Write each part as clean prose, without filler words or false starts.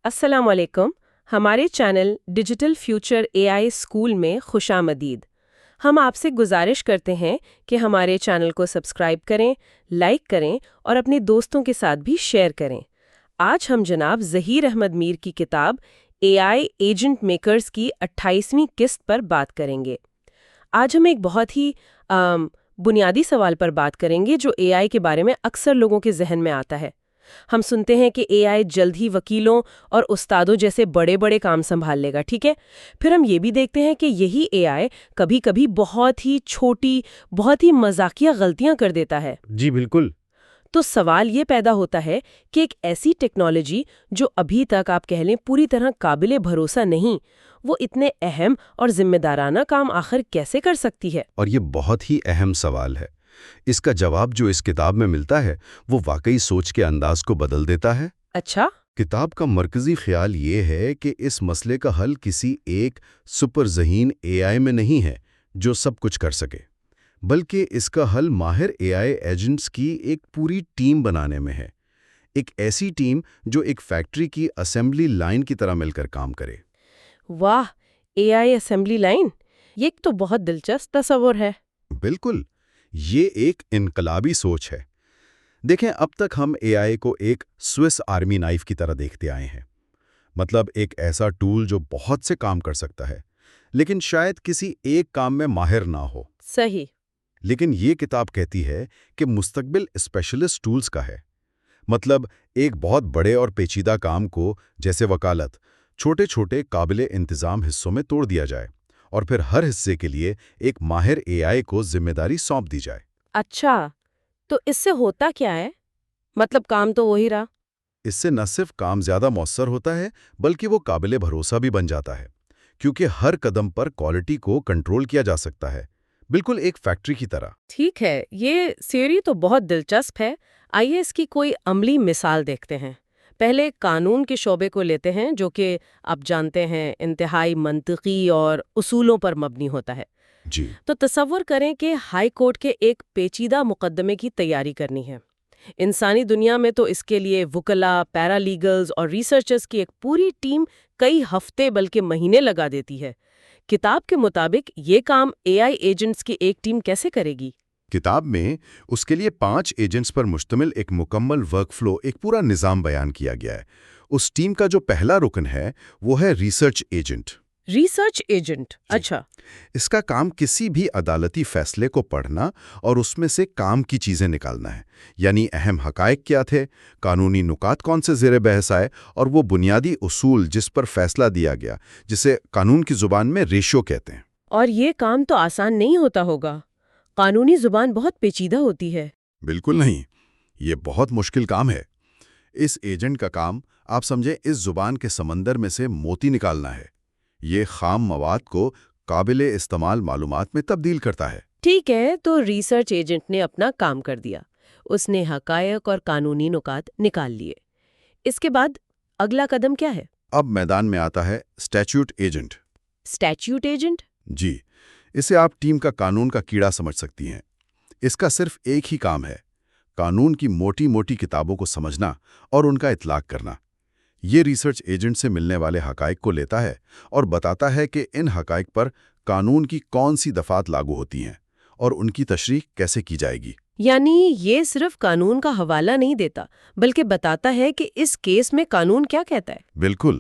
السلام علیکم، ہمارے چینل ڈیجیٹل فیوچر اے آئی اسکول میں خوش آمدید۔ ہم آپ سے گزارش کرتے ہیں کہ ہمارے چینل کو سبسکرائب کریں، لائک کریں اور اپنے دوستوں کے ساتھ بھی شیئر کریں۔ آج ہم جناب ظہیر احمد میر کی کتاب اے آئی ایجنٹ میکرز کی 28ویں قسط پر بات کریں گے۔ آج ہم ایک بہت ہی بنیادی سوال پر بات کریں گے جو اے آئی کے بارے میں اکثر لوگوں کے ذہن میں آتا ہے۔ ہم سنتے ہیں کہ اے آئی جلد ہی وکیلوں اور استادوں جیسے بڑے بڑے کام سنبھال لے گا، ٹھیک ہے؟ پھر ہم یہ بھی دیکھتے ہیں کہ یہی اے آئی کبھی کبھی بہت ہی چھوٹی، بہت ہی مذاقیہ غلطیاں کر دیتا ہے۔ جی بالکل۔ تو سوال یہ پیدا ہوتا ہے کہ ایک ایسی ٹیکنالوجی جو ابھی تک آپ کہہ لیں پوری طرح قابل بھروسہ نہیں، وہ اتنے اہم اور ذمہ دارانہ کام آخر کیسے کر سکتی ہے؟ اور یہ بہت ہی اہم سوال ہے۔ اس کا جواب جو اس کتاب میں ملتا ہے وہ واقعی سوچ کے انداز کو بدل دیتا ہے۔ اچھا؟ کتاب کا مرکزی خیال یہ ہے کہ اس مسئلے کا حل کسی ایک سپر ذہین اے آئی میں نہیں ہے جو سب کچھ کر سکے، بلکہ اس کا حل ماہر اے آئی ایجنٹس کی ایک پوری ٹیم بنانے میں ہے۔ ایک ایسی ٹیم جو ایک فیکٹری کی اسمبلی لائن کی طرح مل کر کام کرے۔ واہ، اے آئی اسمبلی لائن، یہ تو بہت دلچسپ تصور ہے۔ بالکل، یہ ایک انقلابی سوچ ہے۔ دیکھیں، اب تک ہم اے آئی کو ایک سوئس آرمی نائف کی طرح دیکھتے آئے ہیں، مطلب ایک ایسا ٹول جو بہت سے کام کر سکتا ہے لیکن شاید کسی ایک کام میں ماہر نہ ہو۔ صحیح۔ لیکن یہ کتاب کہتی ہے کہ مستقبل اسپیشلسٹ ٹولز کا ہے، مطلب ایک بہت بڑے اور پیچیدہ کام کو، جیسے وکالت، چھوٹے چھوٹے قابل انتظام حصوں میں توڑ دیا جائے اور پھر ہر حصے کے لیے ایک ماہر اے آئی کو ذمہ داری سونپ دی جائے۔ اچھا، تو اس سے ہوتا کیا ہے؟ مطلب کام تو وہی رہا۔ اس سے نہ صرف کام زیادہ مؤثر ہوتا ہے بلکہ وہ قابل بھروسہ بھی بن جاتا ہے، کیونکہ ہر قدم پر کوالٹی کو کنٹرول کیا جا سکتا ہے، بالکل ایک فیکٹری کی طرح۔ ٹھیک ہے، یہ تھیوری تو بہت دلچسپ ہے۔ آئیے اس کی کوئی عملی مثال دیکھتے ہیں۔ پہلے قانون کے شعبے کو لیتے ہیں، جو کہ آپ جانتے ہیں انتہائی منطقی اور اصولوں پر مبنی ہوتا ہے۔ جی۔ تو تصور کریں کہ ہائی کورٹ کے ایک پیچیدہ مقدمے کی تیاری کرنی ہے۔ انسانی دنیا میں تو اس کے لیے وکلاء، پیرا لیگلز اور ریسرچرز کی ایک پوری ٹیم کئی ہفتے بلکہ مہینے لگا دیتی ہے۔ کتاب کے مطابق یہ کام اے آئی ایجنٹس کی ایک ٹیم کیسے کرے گی؟ کتاب میں اس کے لیے 5 ایجنٹس پر مشتمل ایک مکمل ورک فلو، ایک پورا نظام بیان کیا گیا ہے۔ اس ٹیم کا جو پہلا رکن ہے وہ ہے ریسرچ ایجنٹ۔ ریسرچ ایجنٹ، اچھا۔ اس کا کام کسی بھی عدالتی فیصلے کو پڑھنا اور اس میں سے کام کی چیزیں نکالنا ہے، یعنی اہم حقائق کیا تھے، قانونی نکات کون سے زیر بحث آئے، اور وہ بنیادی اصول جس پر فیصلہ دیا گیا، جسے قانون کی زبان میں ریشیو کہتے ہیں۔ اور یہ کام تو آسان نہیں ہوتا ہوگا، قانونی زبان بہت پیچیدہ ہوتی ہے۔ بالکل نہیں، یہ بہت مشکل کام ہے۔ اس ایجنٹ کا کام، آپ سمجھیں، اس زبان کے سمندر میں سے موتی نکالنا ہے۔ یہ خام مواد کو قابل استعمال معلومات میں تبدیل کرتا ہے۔ ٹھیک ہے، تو ریسرچ ایجنٹ نے اپنا کام کر دیا، اس نے حقائق اور قانونی نکات نکال لیے۔ اس کے بعد اگلا قدم کیا ہے؟ اب میدان میں آتا ہے اسٹیچیوٹ ایجنٹ۔ Statute agent? جی، اسے آپ ٹیم کا قانون کا کیڑا سمجھ سکتی ہیں۔ اس کا صرف ایک ہی کام ہے، قانون کی موٹی موٹی کتابوں کو سمجھنا اور ان کا اطلاق کرنا۔ یہ ریسرچ ایجنٹ سے ملنے والے حقائق کو لیتا ہے اور بتاتا ہے کہ ان حقائق پر قانون کی کون سی دفعات لاگو ہوتی ہیں اور ان کی تشریح کیسے کی جائے گی۔ یعنی یہ صرف قانون کا حوالہ نہیں دیتا بلکہ بتاتا ہے کہ اس کیس میں قانون کیا کہتا ہے۔ بالکل،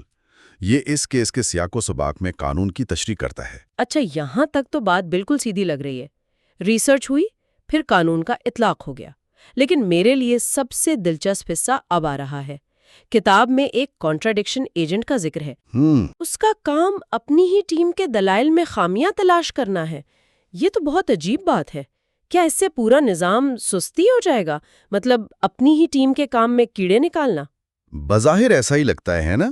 یہ اس کیس کے سیاق و سباق میں قانون کی تشریح کرتا ہے۔ اچھا، یہاں تک تو بات بالکل سیدھی لگ رہی ہے۔ ریسرچ ہوئی، پھر قانون کا اطلاق ہو گیا، لیکن میرے لیے سب سے دلچسپ حصہ اب آ رہا ہے۔ کتاب میں ایک کانٹراڈکشن ایجنٹ کا ذکر ہے۔ اس کا کام اپنی ہی ٹیم کے دلائل میں خامیاں تلاش کرنا ہے۔ یہ تو بہت عجیب بات ہے۔ کیا اس سے پورا نظام سستی ہو جائے گا؟ مطلب اپنی ہی ٹیم کے کام میں کیڑے نکالنا؟ بظاہر ایسا ہی لگتا ہے نا،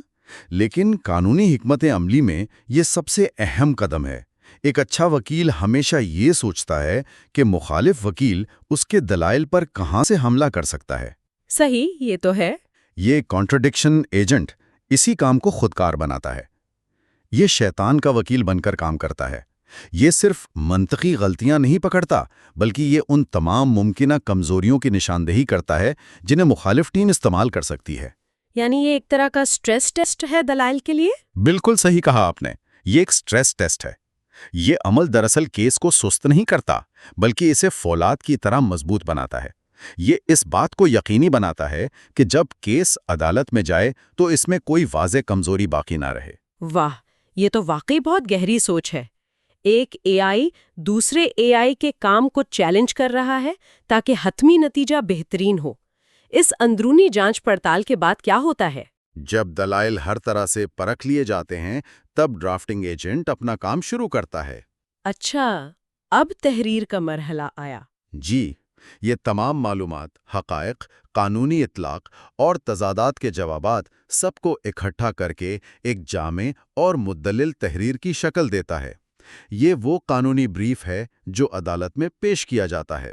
لیکن قانونی حکمت عملی میں یہ سب سے اہم قدم ہے۔ ایک اچھا وکیل ہمیشہ یہ سوچتا ہے کہ مخالف وکیل اس کے دلائل پر کہاں سے حملہ کر سکتا ہے۔ صحیح، یہ تو ہے۔ یہ کانٹراڈکشن ایجنٹ اسی کام کو خودکار بناتا ہے۔ یہ شیطان کا وکیل بن کر کام کرتا ہے۔ یہ صرف منطقی غلطیاں نہیں پکڑتا بلکہ یہ ان تمام ممکنہ کمزوریوں کی نشاندہی کرتا ہے جنہیں مخالف ٹیم استعمال کر سکتی ہے۔ یعنی یہ ایک طرح کا سٹریس ٹیسٹ ہے دلائل کے لیے؟ بالکل صحیح کہا آپ نے، یہ ایک سٹریس ٹیسٹ ہے۔ یہ عمل دراصل کیس کو سست نہیں کرتا، بلکہ اسے فولاد کی طرح مضبوط بناتا ہے۔ یہ اس بات کو یقینی بناتا ہے کہ جب کیس عدالت میں جائے تو اس میں کوئی واضح کمزوری باقی نہ رہے۔ واہ، یہ تو واقعی بہت گہری سوچ ہے۔ ایک اے آئی دوسرے اے آئی کے کام کو چیلنج کر رہا ہے تاکہ حتمی نتیجہ بہترین ہو۔ اس اندرونی جانچ پڑتال کے بعد کیا ہوتا ہے؟ جب دلائل ہر طرح سے پرکھ لیے جاتے ہیں تب ڈرافٹنگ ایجنٹ اپنا کام شروع کرتا ہے۔ اچھا، اب تحریر کا مرحلہ آیا۔ جی، یہ تمام معلومات، حقائق، قانونی اطلاق اور تضادات کے جوابات سب کو اکٹھا کر کے ایک جامع اور مدلل تحریر کی شکل دیتا ہے۔ یہ وہ قانونی بریف ہے جو عدالت میں پیش کیا جاتا ہے۔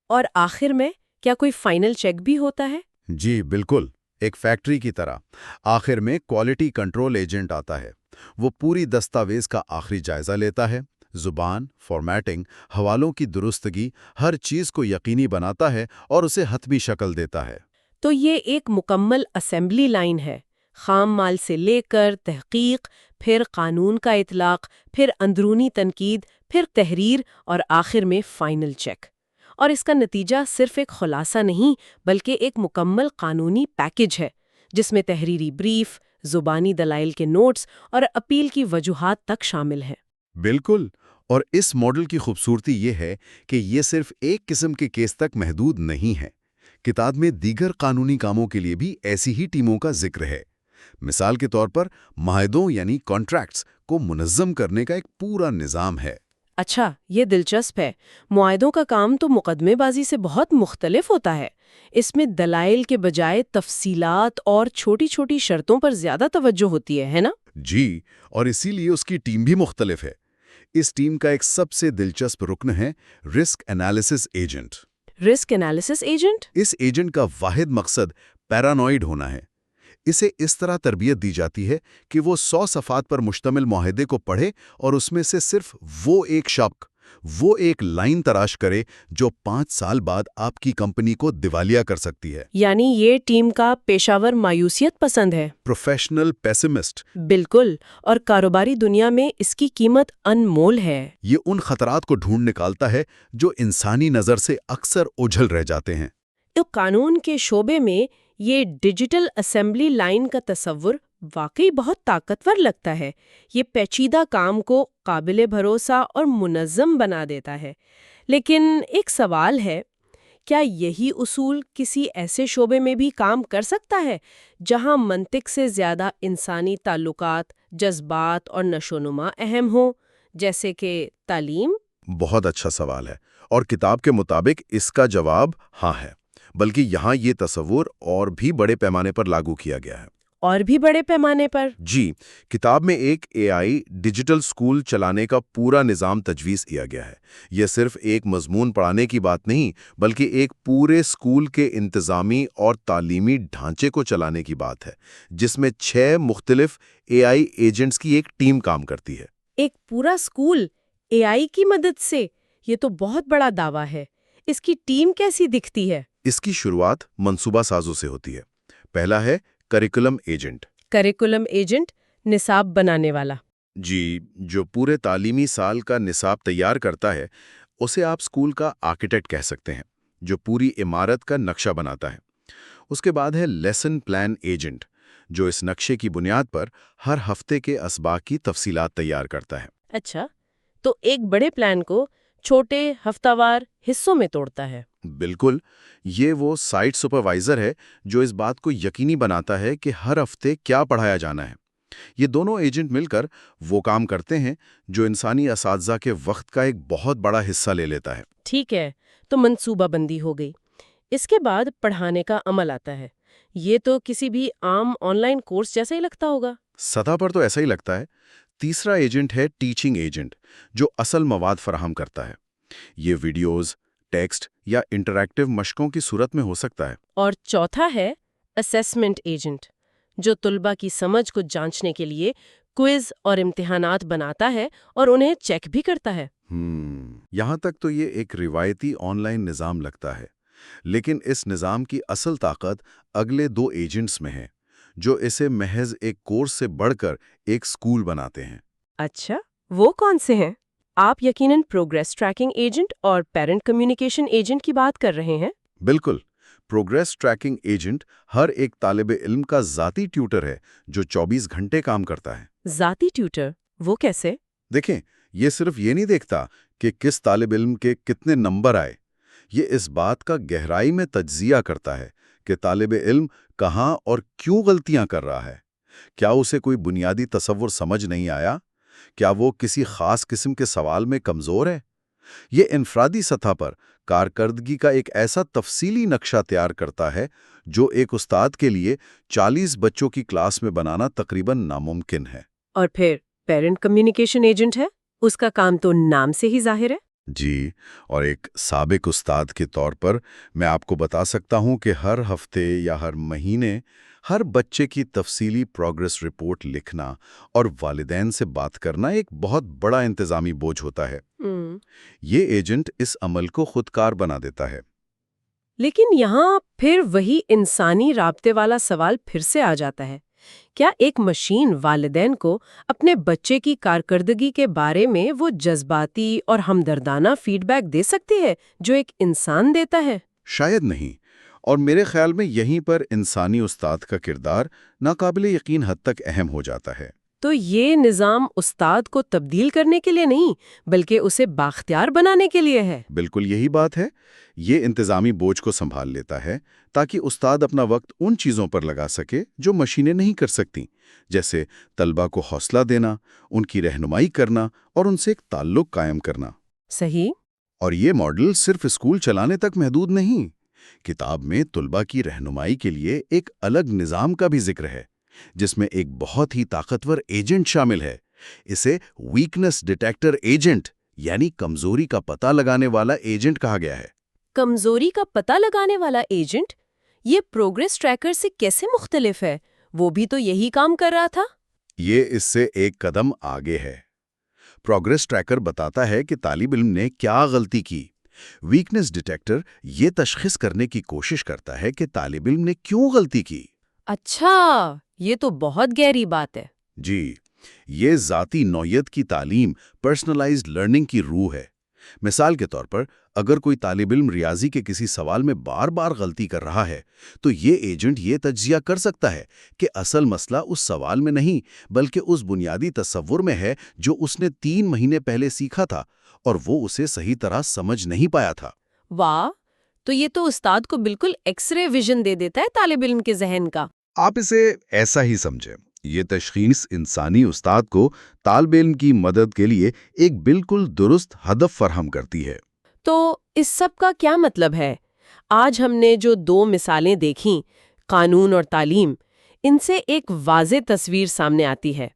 اور آخر میں کیا کوئی فائنل چیک بھی ہوتا ہے؟ جی بالکل، ایک فیکٹری کی طرح۔ آخر میں کوالٹی کنٹرول ایجنٹ آتا ہے۔ وہ پوری دستاویز کا آخری جائزہ لیتا ہے، زبان، فارمیٹنگ، حوالوں کی درستگی، ہر چیز کو یقینی بناتا ہے اور اسے حتمی شکل دیتا ہے۔ تو یہ ایک مکمل اسمبلی لائن ہے، خام مال سے لے کر تحقیق، پھر قانون کا اطلاق، پھر اندرونی تنقید، پھر تحریر اور آخر میں فائنل چیک۔ اور اس کا نتیجہ صرف ایک خلاصہ نہیں بلکہ ایک مکمل قانونی پیکج ہے جس میں تحریری بریف، زبانی دلائل کے نوٹس اور اپیل کی وجوہات تک شامل ہیں۔ بالکل، اور اس ماڈل کی خوبصورتی یہ ہے کہ یہ صرف ایک قسم کے کیس تک محدود نہیں ہے۔ کتاب میں دیگر قانونی کاموں کے لیے بھی ایسی ہی ٹیموں کا ذکر ہے۔ مثال کے طور پر معاہدوں یعنی کانٹریکٹس کو منظم کرنے کا ایک پورا نظام ہے۔ اچھا، یہ دلچسپ ہے۔ معاہدوں کا کام تو مقدمے بازی سے بہت مختلف ہوتا ہے۔ اس میں دلائل کے بجائے تفصیلات اور چھوٹی چھوٹی شرطوں پر زیادہ توجہ ہوتی ہے نا؟ جی، اور اسی لیے اس کی ٹیم بھی مختلف ہے۔ اس ٹیم کا ایک سب سے دلچسپ رکن ہے risk analysis agent. Risk analysis agent? اس ایجنٹ کا واحد مقصد پیرانوئڈ ہونا ہے۔ اسے اس طرح تربیت دی جاتی ہے کہ وہ 100 صفحات پر مشتمل معاہدے کو پڑھے اور اس میں سے صرف وہ ایک لائن تراش کرے جو 5 سال بعد آپ کی کمپنی کو دیوالیہ کر سکتی ہے۔ یعنی یہ ٹیم کا پیشہ ور مایوسیت پسند ہے۔ Professional pessimist. بالکل، اور کاروباری دنیا میں اس کی قیمت انمول ہے۔ یہ ان خطرات کو ڈھونڈ نکالتا ہے جو انسانی نظر سے اکثر اوجھل رہ جاتے ہیں۔ تو قانون کے شعبے میں یہ ڈیجیٹل اسمبلی لائن کا تصور واقعی بہت طاقتور لگتا ہے۔ یہ پیچیدہ کام کو قابل بھروسہ اور منظم بنا دیتا ہے۔ لیکن ایک سوال ہے، کیا یہی اصول کسی ایسے شعبے میں بھی کام کر سکتا ہے جہاں منطق سے زیادہ انسانی تعلقات، جذبات اور نشوونما اہم ہوں، جیسے کہ تعلیم؟ بہت اچھا سوال ہے، اور کتاب کے مطابق اس کا جواب ہاں ہے، بلکہ یہاں یہ تصور اور بھی بڑے پیمانے پر لاگو کیا گیا ہے۔ اور بھی بڑے پیمانے پر؟ جی، کتاب میں ایک اے آئی ڈیجیٹل سکول چلانے کا پورا نظام تجویز کیا گیا ہے۔ یہ صرف ایک مضمون پڑھانے کی بات نہیں، بلکہ ایک پورے سکول کے انتظامی اور تعلیمی ڈھانچے کو چلانے کی بات ہے، جس میں 6 مختلف اے آئی ایجنٹس کی ایک ٹیم کام کرتی ہے۔ ایک پورا اسکول اے آئی کی مدد سے؟ یہ تو بہت بڑا دعویٰ ہے۔ اس کی ٹیم کیسی دکھتی ہے؟ اس کی شروعات منصوبہ سازوں سے ہوتی ہے۔ پہلا ہے کریکولم ایجنٹ۔ کریکولم ایجنٹ، نصاب بنانے والا؟ جی، جو پورے تعلیمی سال کا نصاب تیار کرتا ہے، اسے آپ اسکول کا آرکیٹیکٹ کہہ سکتے ہیں، جو پوری عمارت کا نقشہ بناتا ہے۔ اس کے بعد ہے لیسن پلان ایجنٹ، جو اس نقشے کی بنیاد پر ہر ہفتے کے اسباق کی تفصیلات تیار کرتا ہے۔ اچھا، تو ایک بڑے پلان کو چھوٹے ہفتہ وار حصوں میں توڑتا ہے۔ بالکل، یہ وہ سائٹ سپروائزر ہے جو اس بات کو یقینی بناتا ہے کہ ہر ہفتے کیا پڑھایا جانا ہے۔ یہ دونوں ایجنٹ مل کر وہ کام کرتے ہیں جو انسانی اساتذہ کے وقت کا ایک بہت بڑا حصہ لے لیتا ہے۔ ٹھیک ہے، تو منصوبہ بندی ہو گئی۔ اس کے بعد پڑھانے کا عمل آتا ہے۔ یہ تو کسی بھی عام آن لائن کورس جیسا ہی لگتا ہوگا۔ سطح پر تو ایسا ہی لگتا ہے۔ تیسرا ایجنٹ ہے ٹیچنگ ایجنٹ، جو اصل مواد فراہم کرتا ہے۔ یہ ویڈیوز، ٹیکسٹ یا انٹریکٹیو مشقوں کی صورت میں ہو سکتا ہے۔ اور چوتھا ہے اسیسمنٹ ایجنٹ، جو طلبہ کی سمجھ کو جانچنے کے لیے کوئز اور امتحانات بناتا ہے اور انہیں چیک بھی کرتا ہے۔ یہاں تک تو یہ ایک روایتی آن لائن نظام لگتا ہے، لیکن اس نظام کی اصل طاقت اگلے 2 ایجنٹس میں ہے، جو اسے محض ایک کورس سے بڑھ کر ایک اسکول بناتے ہیں۔ اچھا، وہ کون سے ہیں؟ آپ یقیناً پروگریس ٹریکنگ ایجنٹ اور پیرنٹ کمیونیکیشن ایجنٹ کی بات کر رہے ہیں۔ بالکل، پروگریس ٹریکنگ ایجنٹ ہر ایک طالب علم کا ذاتی ٹیوٹر ہے جو 24 گھنٹے کام کرتا ہے۔ ذاتی ٹیوٹر؟ وہ کیسے؟ دیکھیں، یہ صرف یہ نہیں دیکھتا کہ کس طالب علم کے کتنے نمبر آئے، یہ اس بات کا گہرائی میں تجزیہ کرتا ہے کہ طالب علم کہاں اور کیوں غلطیاں کر رہا ہے۔ کیا اسے کوئی بنیادی تصور سمجھ نہیں آیا؟ کیا وہ کسی خاص قسم کے سوال میں کمزور ہے؟ یہ انفرادی سطح پر کارکردگی کا ایک ایسا تفصیلی نقشہ تیار کرتا ہے جو ایک استاد کے لیے 40 بچوں کی کلاس میں بنانا تقریباً ناممکن ہے۔ اور پھر پیرنٹ کمیونیکیشن ایجنٹ ہے، اس کا کام تو نام سے ہی ظاہر ہے۔ جی، اور ایک سابق استاد کے طور پر میں آپ کو بتا سکتا ہوں کہ ہر ہفتے یا ہر مہینے ہر بچے کی تفصیلی پروگریس رپورٹ لکھنا اور والدین سے بات کرنا ایک بہت بڑا انتظامی بوجھ ہوتا ہے۔ یہ ایجنٹ اس عمل کو خودکار بنا دیتا ہے۔ لیکن یہاں پھر وہی انسانی رابطے والا سوال پھر سے آ جاتا ہے، کیا ایک مشین والدین کو اپنے بچے کی کارکردگی کے بارے میں وہ جذباتی اور ہمدردانہ فیڈ بیک دے سکتی ہے جو ایک انسان دیتا ہے؟ شاید نہیں، اور میرے خیال میں یہیں پر انسانی استاد کا کردار ناقابل یقین حد تک اہم ہو جاتا ہے۔ تو یہ نظام استاد کو تبدیل کرنے کے لیے نہیں، بلکہ اسے بااختیار بنانے کے لیے ہے۔ بالکل یہی بات ہے، یہ انتظامی بوجھ کو سنبھال لیتا ہے تاکہ استاد اپنا وقت ان چیزوں پر لگا سکے جو مشینیں نہیں کر سکتیں، جیسے طلبہ کو حوصلہ دینا، ان کی رہنمائی کرنا اور ان سے ایک تعلق قائم کرنا۔ صحیح۔ اور یہ ماڈل صرف اسکول چلانے تک محدود نہیں، کتاب میں طلبہ کی رہنمائی کے لیے ایک الگ نظام کا بھی ذکر ہے جس میں ایک بہت ہی طاقتور ایجنٹ شامل ہے۔ اسے ویکنس ڈیٹیکٹر ایجنٹ یعنی کمزوری کا پتہ لگانے والا ایجنٹ کہا گیا ہے۔ کمزوری کا پتہ لگانے والا ایجنٹ؟ یہ پروگریس ٹریکر سے کیسے مختلف ہے؟ وہ بھی تو یہی کام کر رہا تھا۔ یہ اس سے ایک قدم آگے ہے۔ پروگریس ٹریکر بتاتا ہے کہ طالب علم نے کیا غلطی کی۔ ویکنس ڈیٹیکٹر یہ تشخیص کرنے کی کوشش کرتا ہے کہ طالب علم نے کیوں غلطی کی۔ اچھا، یہ تو بہت گہری بات ہے۔ جی، یہ ذاتی نوعیت کی تعلیم، پرسنلائزڈ لرننگ کی روح ہے۔ مثال کے طور پر، اگر کوئی طالب علم ریاضی کے کسی سوال میں بار بار غلطی کر رہا ہے تو یہ ایجنٹ یہ تجزیہ کر سکتا ہے کہ اصل مسئلہ اس سوال میں نہیں بلکہ اس بنیادی تصور میں ہے جو اس نے 3 مہینے پہلے سیکھا تھا اور وہ اسے صحیح طرح سمجھ نہیں پایا تھا۔ واہ، تو یہ تو استاد کو بالکل ایکس رے ویژن دے دیتا ہے طالب علم کے ذہن کا۔ آپ اسے ایسا ہی سمجھیں۔ یہ تشخیص انسانی استاد کو طالب علم کی مدد کے لیے ایک بالکل درست ہدف فراہم کرتی ہے۔ تو اس سب کا کیا مطلب ہے؟ آج ہم نے جو 2 مثالیں دیکھیں، قانون اور تعلیم، ان سے ایک واضح تصویر سامنے آتی ہے۔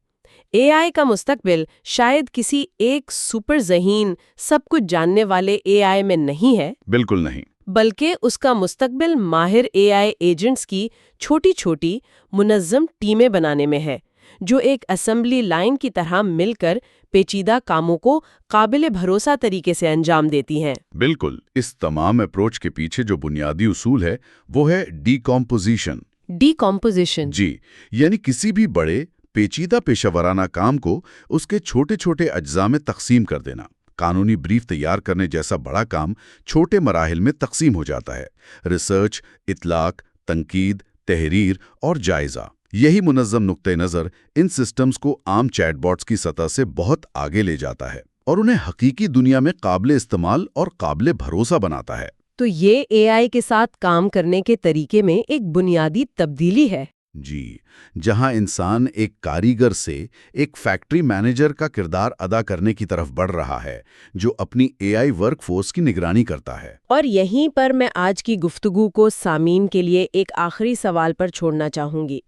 اے آئی کا مستقبل شاید کسی ایک سپر ذہین، سب کچھ جاننے والے اے آئی میں نہیں ہے، بالکل نہیں، بلکہ اس کا مستقبل ماہر اے آئی ایجنٹس کی چھوٹی چھوٹی منظم ٹیمیں بنانے میں ہے، جو ایک اسمبلی لائن کی طرح مل کر پیچیدہ کاموں کو قابل بھروسہ طریقے سے انجام دیتی ہیں۔ بالکل۔ اس تمام اپروچ کے پیچھے جو بنیادی اصول ہے وہ ہے ڈیکمپوزیشن۔ ڈیکمپوزیشن؟ جی، یعنی کسی بھی بڑے پیچیدہ پیشہ ورانہ کام کو اس کے چھوٹے چھوٹے اجزاء میں تقسیم کر دینا۔ قانونی بریف تیار کرنے جیسا بڑا کام چھوٹے مراحل میں تقسیم ہو جاتا ہے: ریسرچ، اطلاق، تنقید، تحریر اور جائزہ۔ یہی منظم نقطہ نظر ان سسٹمز کو عام چیٹ باٹس کی سطح سے بہت آگے لے جاتا ہے اور انہیں حقیقی دنیا میں قابل استعمال اور قابل بھروسہ بناتا ہے۔ تو یہ اے آئی کے ساتھ کام کرنے کے طریقے میں ایک بنیادی تبدیلی ہے۔ جی، جہاں انسان ایک کاریگر سے ایک فیکٹری مینیجر کا کردار ادا کرنے کی طرف بڑھ رہا ہے جو اپنی اے آئی ورک فورس کی نگرانی کرتا ہے۔ اور یہیں پر میں آج کی گفتگو کو سامعین کے لیے ایک آخری سوال پر چھوڑنا چاہوں گی۔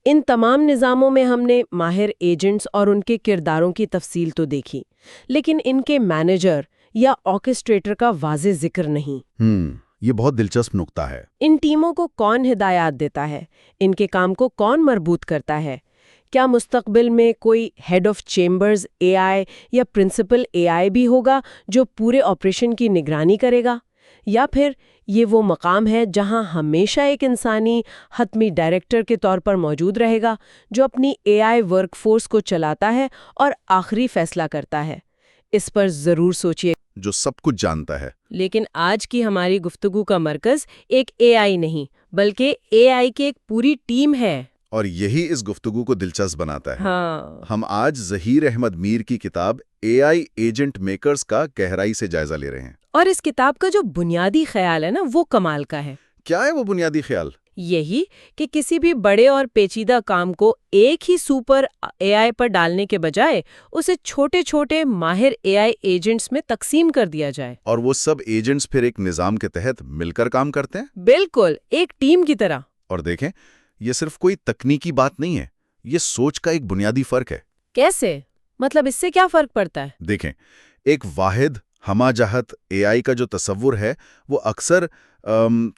ان تمام نظاموں میں ہم نے ماہر ایجنٹس اور ان کے کرداروں کی تفصیل تو دیکھی، لیکن ان کے مینیجر یا آرکسٹریٹر کا واضح ذکر نہیں۔ یہ بہت دلچسپ نقطہ ہے۔ ان ٹیموں کو کون ہدایات دیتا ہے؟ ان کے کام کو کون مربوط کرتا ہے؟ کیا مستقبل میں کوئی ہیڈ آف چیمبرز اے آئی یا پرنسپل اے آئی بھی ہوگا جو پورے آپریشن کی نگرانی کرے گا؟ یا پھر یہ وہ مقام ہے جہاں ہمیشہ ایک انسانی حتمی ڈائریکٹر کے طور پر موجود رہے گا جو اپنی اے آئی ورک فورس کو چلاتا ہے اور آخری فیصلہ کرتا ہے۔ اس پر ضرور سوچیے، جو سب کچھ جانتا ہے۔ لیکن آج کی ہماری گفتگو کا مرکز ایک اے آئی نہیں بلکہ اے آئی کی ایک پوری ٹیم ہے۔ اور یہی اس گفتگو کو دلچسپ بناتا ہے۔ ہاں، ہم آج ظہیر احمد میر کی کتاب اے آئی ایجنٹ میکرز کا گہرائی سے جائزہ لے رہے ہیں۔ اور اس کتاب کا جو بنیادی خیال ہے نا وہ کمال کا ہے۔ کیا ہے وہ بنیادی خیال؟ یہی کہ کسی بھی بڑے اور پیچیدہ کام کو ایک ہی سپر اے آئی پر ڈالنے کے بجائے اسے چھوٹے چھوٹے ماہر اے آئی ایجنٹس میں تقسیم کر دیا جائے۔ اور وہ سب ایجنٹس پھر ایک نظام کے تحت مل کر کام کرتے ہیں؟ بالکل، ایک ٹیم کی طرح۔ اور دیکھیں، یہ صرف کوئی تکنیکی بات نہیں ہے، یہ سوچ کا ایک بنیادی فرق ہے۔ کیسے؟ مطلب اس سے کیا فرق پڑتا ہے؟ دیکھیں، ایک واحد ہمہ جہت اے آئی کا جو تصور ہے وہ اکثر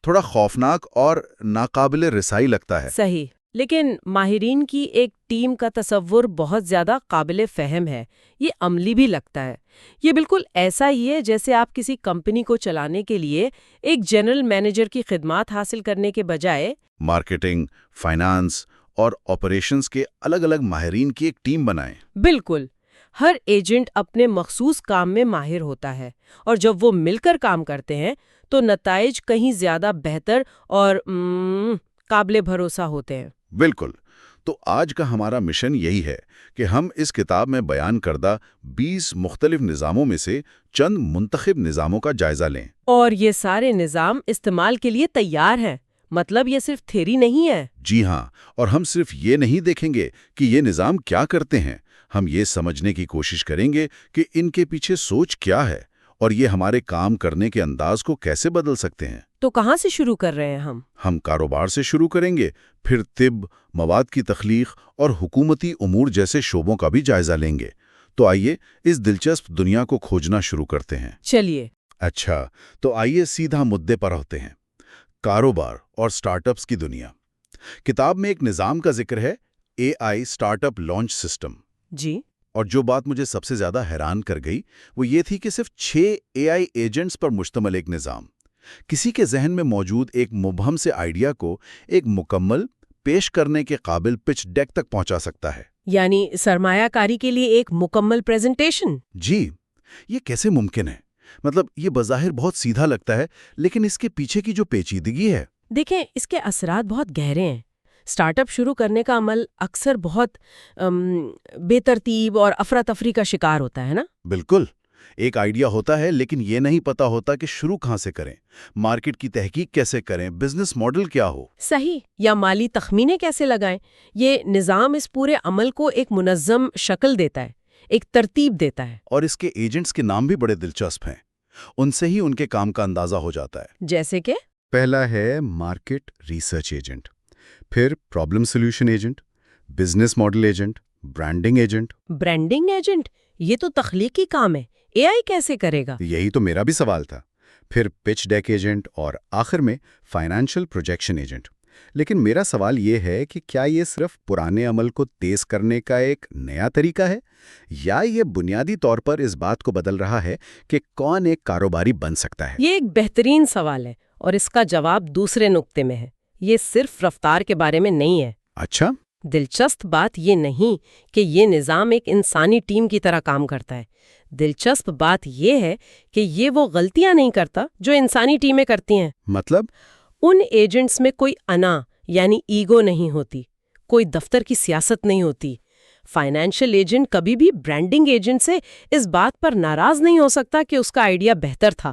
تھوڑا خوفناک اور ناقابل رسائی لگتا ہے۔ صحیح، لیکن ماہرین کی ایک ٹیم کا تصور بہت زیادہ قابل فہم ہے، یہ عملی بھی لگتا ہے۔ یہ بالکل ایسا ہی ہے جیسے آپ کسی کمپنی کو چلانے کے لیے ایک جنرل مینیجر کی خدمات حاصل کرنے کے بجائے مارکیٹنگ، فائنانس اور آپریشنز کے الگ الگ ماہرین کی ایک ٹیم بنائیں۔ بالکل، ہر ایجنٹ اپنے مخصوص کام میں ماہر ہوتا ہے، اور جب وہ مل کر کام کرتے ہیں تو نتائج کہیں زیادہ بہتر اور قابل بھروسہ ہوتے ہیں۔ بالکل۔ تو آج کا ہمارا مشن یہی ہے کہ ہم اس کتاب میں بیان کردہ 20 مختلف نظاموں میں سے چند منتخب نظاموں کا جائزہ لیں۔ اور یہ سارے نظام استعمال کے لیے تیار ہیں، مطلب یہ صرف تھیوری نہیں ہے۔ جی ہاں، اور ہم صرف یہ نہیں دیکھیں گے کہ یہ نظام کیا کرتے ہیں، ہم یہ سمجھنے کی کوشش کریں گے کہ ان کے پیچھے سوچ کیا ہے اور یہ ہمارے کام کرنے کے انداز کو کیسے بدل سکتے ہیں۔ تو کہاں سے شروع کر رہے ہیں ہم؟ کاروبار سے شروع کریں گے، پھر طب، مواد کی تخلیق اور حکومتی امور جیسے شعبوں کا بھی جائزہ لیں گے۔ تو آئیے اس دلچسپ دنیا کو کھوجنا شروع کرتے ہیں۔ چلیے۔ اچھا، تو آئیے سیدھا مدے پر ہوتے ہیں۔ کاروبار اور سٹارٹ اپس کی دنیا۔ کتاب میں ایک نظام کا ذکر ہے، اے آئی سٹارٹ اپ لانچ سسٹم۔ جی۔ اور جو بات مجھے سب سے زیادہ حیران کر گئی وہ یہ تھی کہ صرف 6 اے آئی ایجنٹس پر مشتمل ایک نظام کسی کے ذہن میں موجود ایک مبہم سے آئیڈیا کو ایک مکمل پیش کرنے کے قابل پچ ڈیک تک پہنچا سکتا ہے۔ یعنی سرمایہ کاری کے لیے ایک مکمل پریزنٹیشن۔ جی، یہ کیسے ممکن ہے؟ مطلب یہ بظاہر بہت سیدھا لگتا ہے، لیکن اس کے پیچھے کی جو پیچیدگی ہے۔ دیکھیں، اس کے اثرات بہت گہرے ہیں۔ سٹارٹ اپ شروع کرنے کا عمل اکثر بہت بے ترتیب اور افراتفری کا شکار ہوتا ہے نا؟ بالکل، ایک آئیڈیا ہوتا ہے لیکن یہ نہیں پتا ہوتا کہ شروع کہاں سے کریں، مارکیٹ کی تحقیق کیسے کریں، بزنس ماڈل کیا ہو۔ صحیح، یا مالی تخمینے کیسے لگائیں۔ یہ نظام اس پورے عمل کو ایک منظم شکل دیتا ہے، ایک ترتیب دیتا ہے۔ اور اس کے ایجنٹس کے نام بھی بڑے دلچسپ ہیں، ان سے ہی ان کے کام کا اندازہ ہو جاتا ہے۔ جیسے کہ پہلا ہے مارکیٹ ریسرچ ایجنٹ، پھر problem solution agent, business model agent, branding agent. Branding agent, یہ تو تخلیقی کام ہے، اے آئی کیسے کرے گا؟ یہی تو میرا بھی سوال تھا۔ پھر پچ ڈیک ایجنٹ اور آخر میں فائنانشل پروجیکشن ایجنٹ۔ لیکن میرا سوال یہ ہے کہ کیا یہ صرف پرانے عمل کو تیز کرنے کا ایک نیا طریقہ ہے یا یہ بنیادی طور پر اس بات کو بدل رہا ہے کہ کون ایک کاروباری بن سکتا ہے؟ یہ ایک بہترین سوال ہے اور اس کا جواب دوسرے نقطے میں ہے۔ یہ صرف رفتار کے بارے میں نہیں ہے۔ اچھا، دلچسپ بات یہ نہیں کہ یہ نظام ایک انسانی ٹیم کی طرح کام کرتا ہے۔ دلچسپ بات یہ ہے کہ یہ وہ غلطیاں نہیں کرتا جو انسانی ٹیمیں کرتی ہیں۔ مطلب ان ایجنٹس میں کوئی انا یعنی ایگو نہیں ہوتی، کوئی دفتر کی سیاست نہیں ہوتی۔ فائنینشیل ایجنٹ کبھی بھی برانڈنگ ایجنٹ سے اس بات پر ناراض نہیں ہو سکتا کہ اس کا آئیڈیا بہتر تھا۔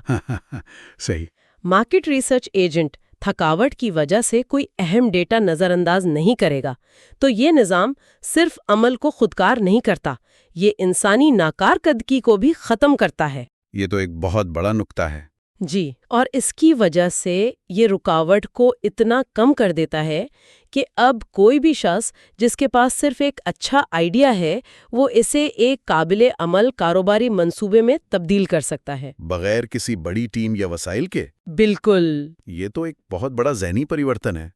صحیح۔ مارکیٹ ریسرچ ایجنٹ تھکاوٹ کی وجہ سے کوئی اہم ڈیٹا نظر انداز نہیں کرے گا، تو یہ نظام صرف عمل کو خودکار نہیں کرتا، یہ انسانی ناکارکردگی کو بھی ختم کرتا ہے۔ یہ تو ایک بہت بڑا نکتہ ہے۔ جی، اور اس کی وجہ سے یہ رکاوٹ کو اتنا کم کر دیتا ہے کہ اب کوئی بھی شخص جس کے پاس صرف ایک اچھا آئیڈیا ہے وہ اسے ایک قابل عمل کاروباری منصوبے میں تبدیل کر سکتا ہے، بغیر کسی بڑی ٹیم یا وسائل کے۔ بالکل۔ یہ تو ایک بہت بڑا ذہنی پریورتن ہے۔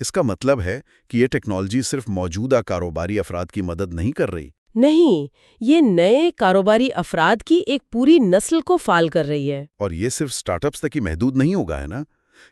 اس کا مطلب ہے کہ یہ ٹیکنالوجی صرف موجودہ کاروباری افراد کی مدد نہیں کر رہی۔ نہیں، یہ نئے کاروباری افراد کی ایک پوری نسل کو فعال کر رہی ہے۔ اور یہ صرف سٹارٹ اپس تک ہی محدود نہیں ہوگا، ہے نا؟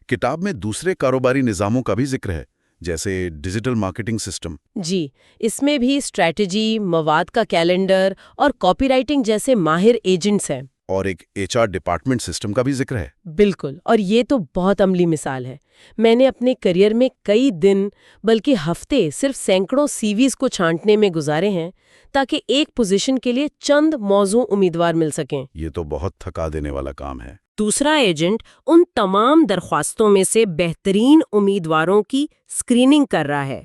کتاب میں دوسرے کاروباری نظاموں کا بھی ذکر ہے، جیسے ڈیجیٹل مارکیٹنگ سسٹم۔ جی، اس میں بھی اسٹریٹجی، مواد کا کیلنڈر اور کاپی رائٹنگ جیسے ماہر ایجنٹس ہیں۔ اور ایک HR ڈپارٹمنٹ سسٹم کا بھی ذکر ہے۔ بالکل، اور یہ تو بہت عملی مثال ہے۔ میں نے اپنے کریئر میں کئی دن بلکہ ہفتے صرف سینکڑوں CVs کو چھانٹنے میں گزارے ہیں تاکہ ایک پوزیشن کے لیے چند موزوں امیدوار مل سکیں۔ یہ تو بہت تھکا دینے والا کام ہے۔ دوسرا ایجنٹ ان تمام درخواستوں میں سے بہترین امیدواروں کی اسکریننگ کر رہا ہے،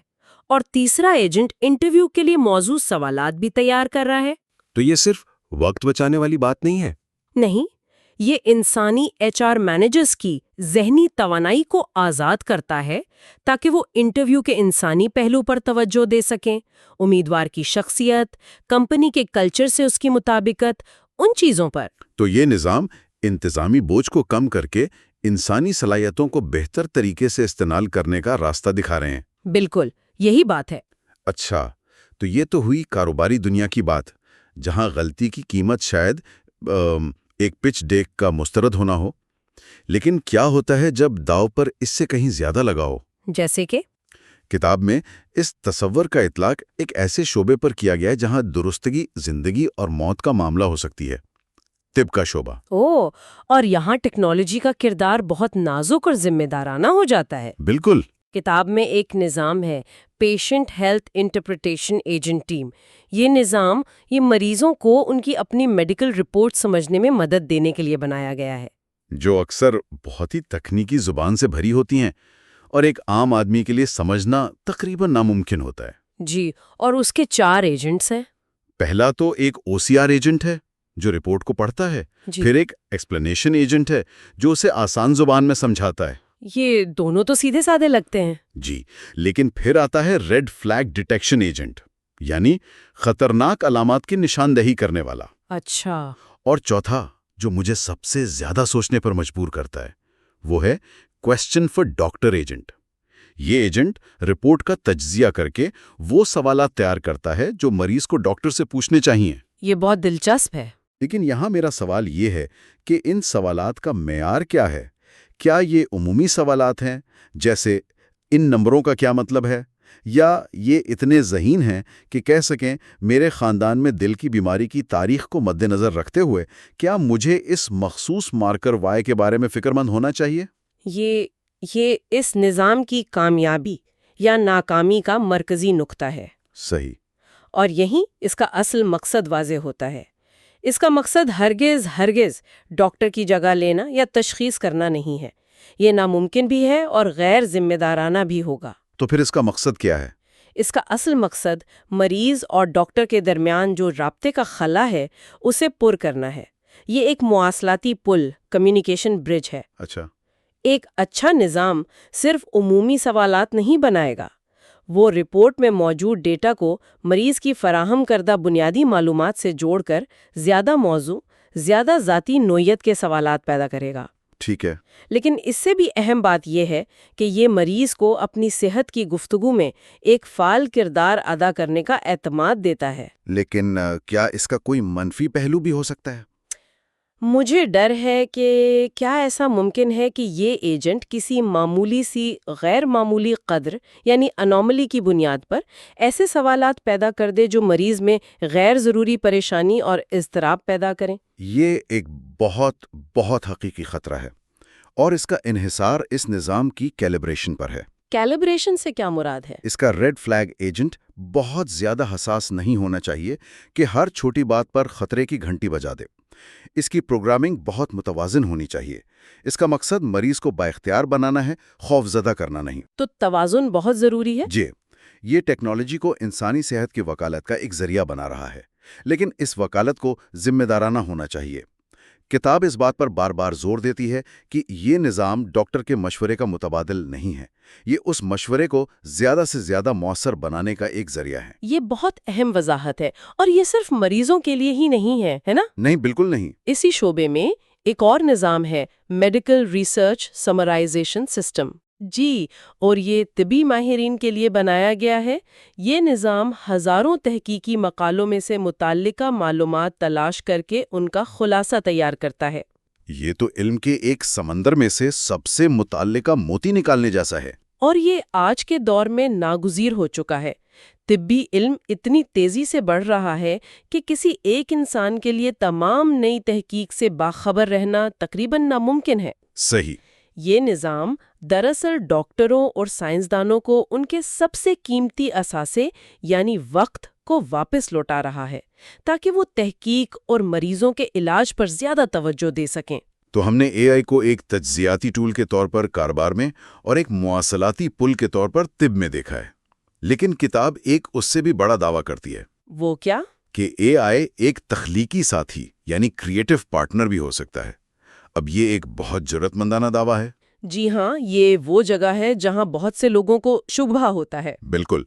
اور تیسرا ایجنٹ انٹرویو کے لیے موزوں سوالات بھی تیار کر رہا ہے۔ تو یہ صرف وقت بچانے والی بات نہیں ہے؟ نہیں، یہ انسانی HR مینیجرز کی ذہنی توانائی کو آزاد کرتا ہے تاکہ وہ انٹرویو کے انسانی پہلو پر توجہ دے سکیں، امیدوار کی شخصیت، کمپنی کے کلچر سے اس کی مطابقت، ان چیزوں پر۔ تو یہ نظام انتظامی بوجھ کو کم کر کے انسانی صلاحیتوں کو بہتر طریقے سے استعمال کرنے کا راستہ دکھا رہے ہیں۔ بالکل، یہی بات ہے۔ اچھا، تو یہ تو ہوئی کاروباری دنیا کی بات، جہاں غلطی کی قیمت شاید ایک پچ ڈیک کا مسترد ہونا ہو۔ لیکن کیا ہوتا ہے جب داؤ پر اس سے کہیں زیادہ لگا ہو؟ جیسے کہ کتاب میں اس تصور کا اطلاق ایک ایسے شعبے پر کیا گیا ہے جہاں درستگی زندگی اور موت کا معاملہ ہو سکتی ہے، طب کا شعبہ۔ اور یہاں ٹیکنالوجی کا کردار بہت نازک اور ذمہ دارانہ ہو جاتا ہے۔ بالکل۔ کتاب میں ایک نظام ہے، patient health interpretation agent team. یہ نظام مریضوں کو ان کی اپنی میڈیکل رپورٹ سمجھنے میں مدد دینے کے لیے بنایا گیا ہے، جو اکثر بہت ہی تکنیکی زبان سے بھری ہوتی ہیں اور ایک عام آدمی کے لیے سمجھنا تقریباً ناممکن ہوتا ہے۔ جی، اور اس کے 4 ایجنٹس ہیں۔ پہلا تو ایک OCR ایجنٹ ہے جو رپورٹ کو پڑھتا ہے، پھر ایک ایکسپلینیشن ایجنٹ ہے جو اسے آسان زبان میں سمجھاتا ہے۔ یہ دونوں تو سیدھے سادے لگتے ہیں۔ جی، لیکن پھر آتا ہے ریڈ فلیگ ڈیٹیکشن ایجنٹ، یعنی خطرناک علامات کی نشاندہی کرنے والا۔ اچھا۔ اور چوتھا، جو مجھے سب سے زیادہ سوچنے پر مجبور کرتا ہے، وہ ہے کویسچن فار ڈاکٹر ایجنٹ۔ یہ ایجنٹ رپورٹ کا تجزیہ کر کے وہ سوالات تیار کرتا ہے جو مریض کو ڈاکٹر سے پوچھنے چاہیے۔ یہ بہت دلچسپ ہے۔ لیکن یہاں میرا سوال یہ ہے کہ ان سوالات کا معیار کیا ہے؟ کیا یہ عمومی سوالات ہیں، جیسے ان نمبروں کا کیا مطلب ہے، یا یہ اتنے ذہین ہیں کہ کہہ سکیں میرے خاندان میں دل کی بیماری کی تاریخ کو مد نظر رکھتے ہوئے کیا مجھے اس مخصوص مارکر وائی کے بارے میں فکر مند ہونا چاہیے؟ یہ اس نظام کی کامیابی یا ناکامی کا مرکزی نقطہ ہے۔ صحیح۔ اور یہیں اس کا اصل مقصد واضح ہوتا ہے۔ اس کا مقصد ہرگز ڈاکٹر کی جگہ لینا یا تشخیص کرنا نہیں ہے۔ یہ ناممکن بھی ہے اور غیر ذمہ دارانہ بھی ہوگا۔ تو پھر اس کا مقصد کیا ہے؟ اس کا اصل مقصد مریض اور ڈاکٹر کے درمیان جو رابطے کا خلا ہے اسے پر کرنا ہے۔ یہ ایک مواصلاتی پل، کمیونیکیشن برج ہے۔ اچھا۔ ایک اچھا نظام صرف عمومی سوالات نہیں بنائے گا، وہ رپورٹ میں موجود ڈیٹا کو مریض کی فراہم کردہ بنیادی معلومات سے جوڑ کر زیادہ موزوں، زیادہ ذاتی نوعیت کے سوالات پیدا کرے گا۔ ٹھیک ہے۔ لیکن اس سے بھی اہم بات یہ ہے کہ یہ مریض کو اپنی صحت کی گفتگو میں ایک فعال کردار ادا کرنے کا اعتماد دیتا ہے۔ لیکن کیا اس کا کوئی منفی پہلو بھی ہو سکتا ہے؟ مجھے ڈر ہے کہ کیا ایسا ممکن ہے کہ یہ ایجنٹ کسی معمولی سی غیر معمولی قدر یعنی انوملی کی بنیاد پر ایسے سوالات پیدا کر دے جو مریض میں غیر ضروری پریشانی اور اضطراب پیدا کریں؟ یہ ایک بہت بہت حقیقی خطرہ ہے، اور اس کا انحصار اس نظام کی کیلیبریشن پر ہے۔ کیلیبریشن سے کیا مراد ہے؟ اس کا ریڈ فلیگ ایجنٹ بہت زیادہ حساس نہیں ہونا چاہیے کہ ہر چھوٹی بات پر خطرے کی گھنٹی بجا دے۔ اس کی پروگرامنگ بہت متوازن ہونی چاہیے۔ اس کا مقصد مریض کو بااختیار بنانا ہے، خوف زدہ کرنا نہیں۔ تو توازن بہت ضروری ہے؟ جی، یہ ٹیکنالوجی کو انسانی صحت کی وکالت کا ایک ذریعہ بنا رہا ہے، لیکن اس وکالت کو ذمہ دارانہ ہونا چاہیے۔ کتاب اس بات پر بار بار زور دیتی ہے کہ یہ نظام ڈاکٹر کے مشورے کا متبادل نہیں ہے، یہ اس مشورے کو زیادہ سے زیادہ مؤثر بنانے کا ایک ذریعہ ہے۔ یہ بہت اہم وضاحت ہے، اور یہ صرف مریضوں کے لیے ہی نہیں ہے نا؟ نہیں، بالکل نہیں۔ اسی شعبے میں ایک اور نظام ہے، میڈیکل ریسرچ سمرائزیشن سسٹم۔ جی، اور یہ طبی ماہرین کے لیے بنایا گیا ہے۔ یہ نظام ہزاروں تحقیقی مقالوں میں سے متعلقہ معلومات تلاش کر کے ان کا خلاصہ تیار کرتا ہے۔ یہ تو علم کے ایک سمندر میں سے سب سے متعلقہ موتی نکالنے جیسا ہے۔ اور یہ آج کے دور میں ناگزیر ہو چکا ہے۔ طبی علم اتنی تیزی سے بڑھ رہا ہے کہ کسی ایک انسان کے لیے تمام نئی تحقیق سے باخبر رہنا تقریباً ناممکن ہے۔ صحیح۔ یہ نظام دراصل ڈاکٹروں اور سائنسدانوں کو ان کے سب سے قیمتی اثاثے یعنی وقت کو واپس لوٹا رہا ہے تاکہ وہ تحقیق اور مریضوں کے علاج پر زیادہ توجہ دے سکیں۔ تو ہم نے اے آئی کو ایک تجزیاتی ٹول کے طور پر کاروبار میں اور ایک مواصلاتی پل کے طور پر طب میں دیکھا ہے، لیکن کتاب ایک اس سے بھی بڑا دعویٰ کرتی ہے۔ وہ کیا؟ کہ اے آئی ایک تخلیقی ساتھی یعنی کریٹو پارٹنر بھی ہو سکتا ہے۔ اب یہ ایک بہت جرأت مندانہ دعویٰ ہے۔ جی ہاں، یہ وہ جگہ ہے جہاں بہت سے لوگوں کو شبہ ہوتا ہے۔ بالکل۔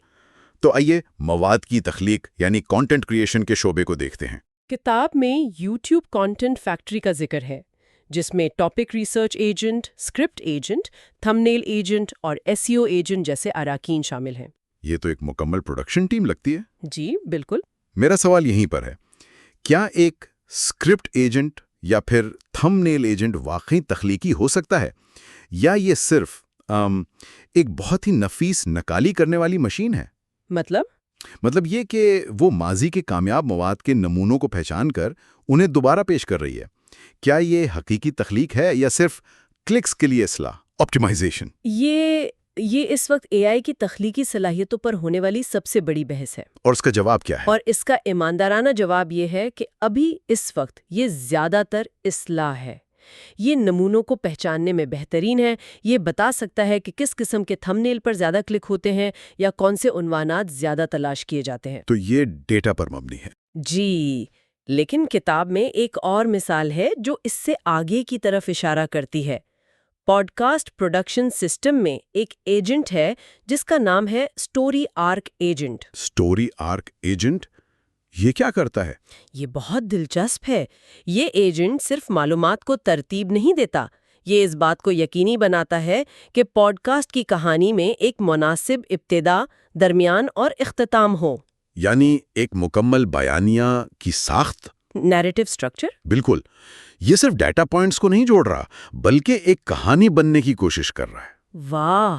تو آئیے مواد کی تخلیق یعنی کانٹینٹ کریشن کے شعبے کو دیکھتے ہیں۔ کتاب میں یوٹیوب کانٹینٹ فیکٹری کا ذکر ہے، جس میں topic research agent, script agent, تھمبنیل agent اور ایس ای او ایجنٹ جیسے اراکین شامل ہیں۔ یہ تو ایک مکمل پروڈکشن ٹیم لگتی ہے۔ جی بالکل۔ میرا سوال یہیں پر ہے، کیا ایک اسکرپٹ ایجنٹ یا پھر تھمبنیل ایجنٹ واقعی تخلیقی ہو سکتا ہے، یا یہ صرف ایک بہت ہی نفیس نکالی کرنے والی مشین ہے؟ مطلب یہ کہ وہ ماضی کے کامیاب مواد کے نمونوں کو پہچان کر انہیں دوبارہ پیش کر رہی ہے۔ کیا یہ حقیقی تخلیق ہے یا صرف کلکس کے لیے اصلاح، آپٹیمائزیشن؟ یہ اس وقت اے آئی کی تخلیقی صلاحیتوں پر ہونے والی سب سے بڑی بحث ہے۔ اور اس کا جواب کیا ہے؟ اور اس کا ایماندارانہ جواب یہ ہے کہ ابھی اس وقت یہ زیادہ تر اصلاح ہے۔ یہ نمونوں کو پہچاننے میں بہترین ہے، یہ بتا سکتا ہے کہ کس قسم کے تھمبنیل پر زیادہ کلک ہوتے ہیں یا کون سے عنوانات زیادہ تلاش کیے جاتے ہیں۔ تو یہ ڈیٹا پر مبنی ہے۔ جی، لیکن کتاب میں ایک اور مثال ہے جو اس سے آگے کی طرف اشارہ کرتی ہے۔ پوڈ کاسٹ پروڈکشن سسٹم میں ایک ایجنٹ ہے جس کا نام ہے story arc agent. Story arc agent یہ کیا کرتا ہے؟ یہ بہت دلچسپ ہے۔ یہ ایجنٹ صرف معلومات کو ترتیب نہیں دیتا، یہ اس بات کو یقینی بناتا ہے کہ پوڈ کاسٹ کی کہانی میں ایک مناسب ابتدا، درمیان اور اختتام ہو۔ یعنی ایک مکمل بیانیہ کی ساخت، نیریٹو سٹرکچر۔ بالکل۔ یہ صرف ڈیٹا پوائنٹس کو نہیں جوڑ رہا بلکہ ایک کہانی بننے کی کوشش کر رہا ہے۔ واہ!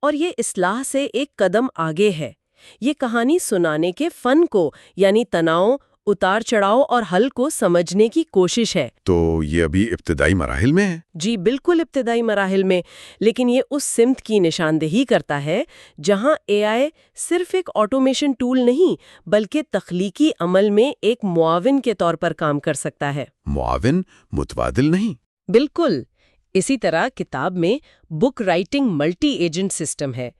اور یہ اصلاح سے ایک قدم آگے ہے۔ یہ کہانی سنانے کے فن کو یعنی تناؤ، اتار چڑھاؤ اور حل کو سمجھنے کی کوشش ہے۔ تو یہ ابھی ابتدائی مراحل میں ہے؟ جی بالکل ابتدائی مراحل میں، لیکن یہ اس سمت کی نشاندہی کرتا ہے جہاں اے آئی صرف ایک آٹومیشن ٹول نہیں بلکہ تخلیقی عمل میں ایک معاون کے طور پر کام کر سکتا ہے۔ معاون، متبادل نہیں؟ بالکل۔ اسی طرح کتاب میں بک رائٹنگ ملٹی ایجنٹ سسٹم ہے۔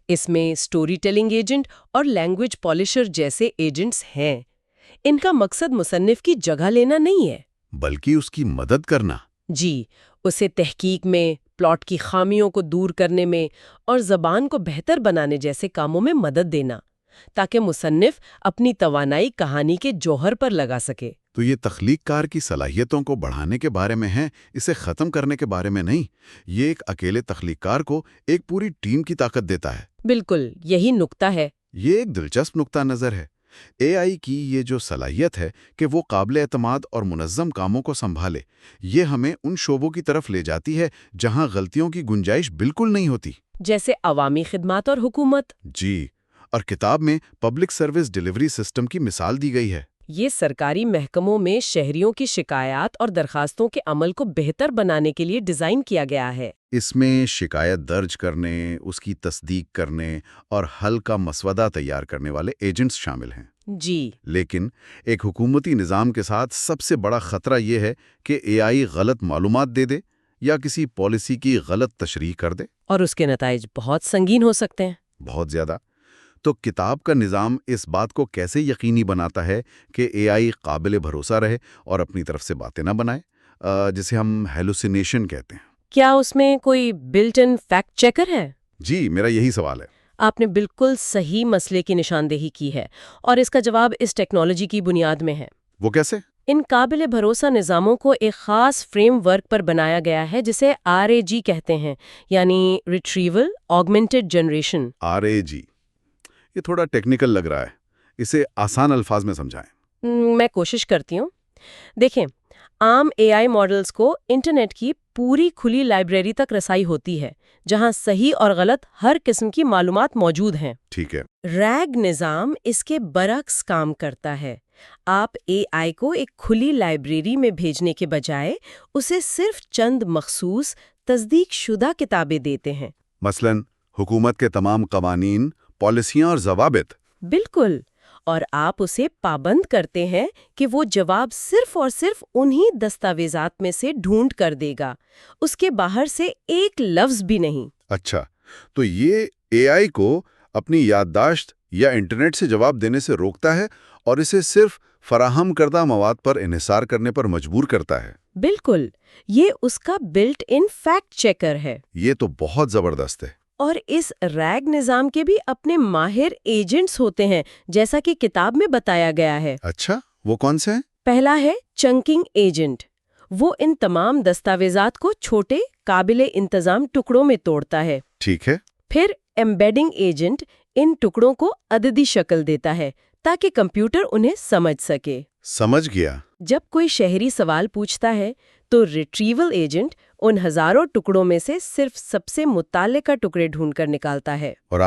اس میں سٹوری ٹیلنگ ایجنٹ اور لینگویج پالشر جیسے ایجنٹس ہیں۔ ان کا مقصد مصنف کی جگہ لینا نہیں ہے بلکہ اس کی مدد کرنا۔ جی، اسے تحقیق میں، پلاٹ کی خامیوں کو دور کرنے میں اور زبان کو بہتر بنانے جیسے کاموں میں مدد دینا تاکہ مصنف اپنی توانائی کہانی کے جوہر پر لگا سکے۔ تو یہ تخلیق کار کی صلاحیتوں کو بڑھانے کے بارے میں ہے، اسے ختم کرنے کے بارے میں نہیں۔ یہ ایک اکیلے تخلیق کار کو ایک پوری ٹیم کی طاقت دیتا ہے۔ بالکل، یہی نقطہ ہے۔ یہ ایک دلچسپ نقطہ نظر ہے۔ اے آئی کی یہ جو صلاحیت ہے کہ وہ قابل اعتماد اور منظم کاموں کو سنبھالے، یہ ہمیں ان شعبوں کی طرف لے جاتی ہے جہاں غلطیوں کی گنجائش بالکل نہیں ہوتی، جیسے عوامی خدمات اور حکومت۔ جی، اور کتاب میں پبلک سروس ڈیلیوری سسٹم کی مثال دی گئی ہے۔ یہ سرکاری محکموں میں شہریوں کی شکایات اور درخواستوں کے عمل کو بہتر بنانے کے لیے ڈیزائن کیا گیا ہے۔ اس میں شکایت درج کرنے، اس کی تصدیق کرنے اور حل کا مسودہ تیار کرنے والے ایجنٹس شامل ہیں۔ جی، لیکن ایک حکومتی نظام کے ساتھ سب سے بڑا خطرہ یہ ہے کہ اے آئی غلط معلومات دے دے یا کسی پالیسی کی غلط تشریح کر دے، اور اس کے نتائج بہت سنگین ہو سکتے ہیں۔ بہت زیادہ۔ تو کتاب کا نظام اس بات کو کیسے یقینی بناتا ہے کہ اے آئی قابل بھروسہ رہے اور اپنی طرف سے باتیں نہ بنائے، جسے ہم ہیلوسینیشن کہتے ہیں؟ کیا اس میں کوئی بلٹ ان فیکٹ چیکر ہے؟ جی، میرا یہی سوال ہے۔ آپ نے بالکل صحیح مسئلے کی نشاندہی کی ہے، اور اس کا جواب اس ٹیکنالوجی کی بنیاد میں ہے۔ وہ کیسے؟ ان قابل بھروسہ نظاموں کو ایک خاص فریم ورک پر بنایا گیا ہے جسے RAG کہتے ہیں، یعنی ریٹریول آگمنٹڈ جنریشن۔ RAG، یہ تھوڑا ٹیکنیکل لگ رہا ہے، اسے آسان الفاظ میں سمجھائیں۔ میں کوشش کرتی ہوں۔ دیکھیں، عام AI ماڈلز کو انٹرنیٹ کی پوری کھلی لائبریری تک رسائی ہوتی ہے، جہاں صحیح اور غلط ہر قسم کی معلومات موجود ہیں۔ ٹھیک ہے۔ ریگ نظام اس کے برعکس کام کرتا ہے۔ آپ AI کو ایک کھلی لائبریری میں بھیجنے کے بجائے اسے صرف چند مخصوص تصدیق شدہ کتابیں دیتے ہیں۔ مثلا حکومت کے تمام قوانین، پالیسیاں اور ضوابط۔ بالکل، اور آپ اسے پابند کرتے ہیں کہ وہ جواب صرف اور صرف انہی دستاویزات میں سے ڈھونڈ کر دے گا، اس کے باہر سے ایک لفظ بھی نہیں۔ اچھا، تو یہ AI کو اپنی یادداشت یا انٹرنیٹ سے جواب دینے سے روکتا ہے اور اسے صرف فراہم کردہ مواد پر انحصار کرنے پر مجبور کرتا ہے۔ بالکل، یہ اس کا بلٹ ان فیکٹ چیکر ہے۔ یہ تو بہت زبردست ہے۔ اور اس ریگ نظام کے بھی اپنے ماہر ایجنٹس ہوتے ہیں، جیسا کہ کتاب میں بتایا گیا ہے۔ اچھا، وہ کون سے ہیں؟ پہلا ہے چنکنگ ایجنٹ۔ وہ ان تمام دستاویزات کو چھوٹے، قابل انتظام ٹکڑوں میں توڑتا ہے۔ ٹھیک ہے۔ پھر ایمبیڈنگ ایجنٹ ان ٹکڑوں کو عددی شکل دیتا ہے تاکہ کمپیوٹر انہیں سمجھ سکے۔ سمجھ گیا۔ جب کوئی شہری سوال پوچھتا ہے تو ریٹریول ایجنٹ ان ہزاروں ٹکڑوں میں سے صرف سب سے متعلقہ ٹکڑے ڈھونڈ کر نکالتا ہے۔ اور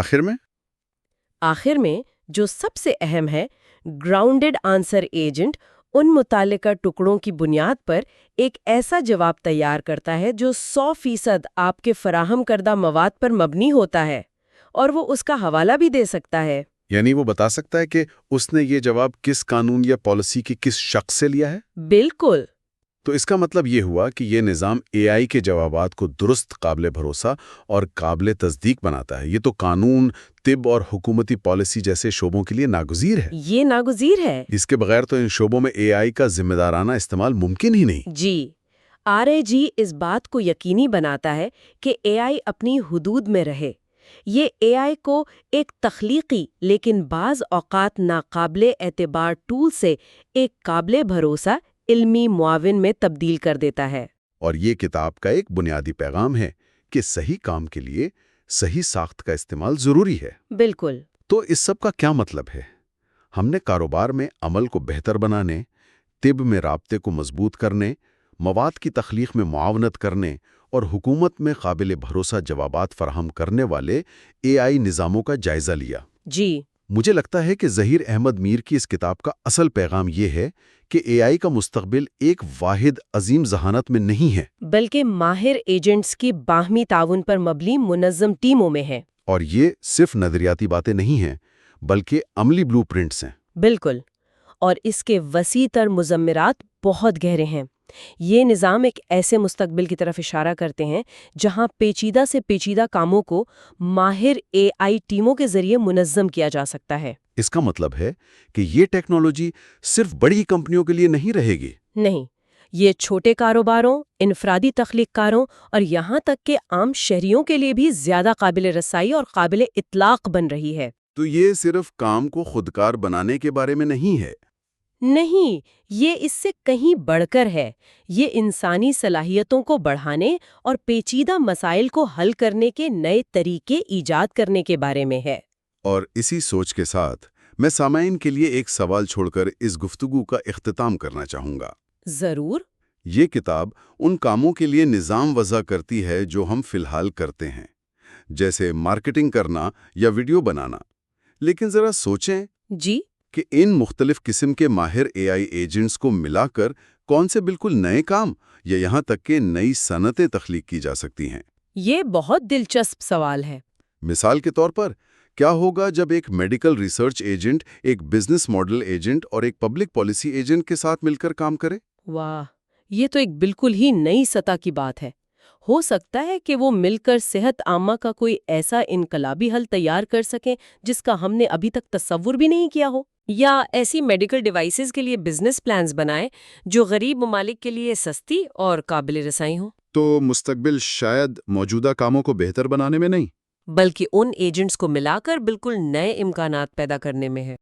آخر میں جو سب سے اہم ہے، گراؤنڈڈ آنسر ایجنٹ ان متعلقہ ٹکڑوں کی بنیاد پر ایک ایسا جواب تیار کرتا ہے جو 100% آپ کے فراہم کردہ مواد پر مبنی ہوتا ہے، اور وہ اس کا حوالہ بھی دے سکتا ہے۔ یعنی وہ بتا سکتا ہے کہ اس نے یہ جواب کس قانون یا پالیسی کی کس شخص سے لیا ہے؟ بالکل۔ تو اس کا مطلب یہ ہوا کہ یہ نظام AI کے جوابات کو درست، قابل بھروسہ اور قابل تصدیق بناتا ہے۔ یہ تو قانون، طب اور حکومتی پالیسی جیسے شعبوں کے لیے ناگزیر ہے۔ یہ ناگزیر ہے۔ اس کے بغیر تو ان شعبوں میں AI کا ذمہ دارانہ استعمال ممکن ہی نہیں۔ جی، RAG اس بات کو یقینی بناتا ہے کہ AI اپنی حدود میں رہے۔ یہ AI کو ایک تخلیقی لیکن بعض اوقات ناقابل اعتبار ٹول سے ایک قابل بھروسہ علمی معاون میں تبدیل کر دیتا ہے۔ اور یہ کتاب کا ایک بنیادی پیغام ہے کہ صحیح کام کے لیے صحیح ساخت کا استعمال ضروری ہے۔ بالکل۔ تو اس سب کا کیا مطلب ہے؟ ہم نے کاروبار میں عمل کو بہتر بنانے، طب میں رابطے کو مضبوط کرنے، مواد کی تخلیق میں معاونت کرنے اور حکومت میں قابل بھروسہ جوابات فراہم کرنے والے AI نظاموں کا جائزہ لیا۔ جی، مجھے لگتا ہے کہ ظہیر احمد میر کی اس کتاب کا اصل پیغام یہ ہے کہ AI کا مستقبل ایک واحد عظیم ذہانت میں نہیں ہے، بلکہ ماہر ایجنٹس کی باہمی تعاون پر مبنی منظم ٹیموں میں ہے۔ اور یہ صرف نظریاتی باتیں نہیں ہیں بلکہ عملی بلو پرنٹس ہیں۔ بالکل، اور اس کے وسیع تر مضمرات بہت گہرے ہیں۔ یہ نظام ایک ایسے مستقبل کی طرف اشارہ کرتے ہیں جہاں پیچیدہ سے پیچیدہ کاموں کو ماہر AI ٹیموں کے ذریعے منظم کیا جا سکتا ہے۔ اس کا مطلب ہے کہ یہ ٹیکنالوجی صرف بڑی کمپنیوں کے لیے نہیں رہے گی۔ نہیں، یہ چھوٹے کاروباروں، انفرادی تخلیق کاروں اور یہاں تک کہ عام شہریوں کے لیے بھی زیادہ قابل رسائی اور قابل اطلاق بن رہی ہے۔ تو یہ صرف کام کو خودکار بنانے کے بارے میں نہیں ہے۔ نہیں، یہ اس سے کہیں بڑھ کر ہے۔ یہ انسانی صلاحیتوں کو بڑھانے اور پیچیدہ مسائل کو حل کرنے کے نئے طریقے ایجاد کرنے کے بارے میں ہے۔ اور اسی سوچ کے ساتھ میں سامعین کے لیے ایک سوال چھوڑ کر اس گفتگو کا اختتام کرنا چاہوں گا۔ ضرور۔ یہ کتاب ان کاموں کے لیے نظام وضع کرتی ہے جو ہم فی الحال کرتے ہیں، جیسے مارکیٹنگ کرنا یا ویڈیو بنانا، لیکن ذرا سوچیں جی، کہ ان مختلف قسم کے ماہر AI ایجنٹس کو ملا کر کون سے بالکل نئے کام یا یہاں تک کہ نئی صنعتیں تخلیق کی جا سکتی ہیں۔ یہ بہت دلچسپ سوال ہے۔ مثال کے طور پر، کیا ہوگا جب ایک میڈیکل ریسرچ ایجنٹ، ایک بزنس ماڈل ایجنٹ اور ایک پبلک پالیسی ایجنٹ کے ساتھ مل کر کام کرے؟ واہ، یہ تو ایک بالکل ہی نئی سطح کی بات ہے۔ ہو سکتا ہے کہ وہ مل کر صحت عامہ کا کوئی ایسا انقلابی حل تیار کر سکیں جس کا ہم نے ابھی تک تصور بھی نہیں کیا ہو، یا ایسی میڈیکل ڈیوائسز کے لیے بزنس پلانز بنائیں جو غریب ممالک کے لیے سستی اور قابل رسائی ہوں۔ تو مستقبل شاید موجودہ کاموں کو بہتر بنانے میں نہیں، بلکہ ان ایجنٹس کو ملا کر بالکل نئے امکانات پیدا کرنے میں ہے۔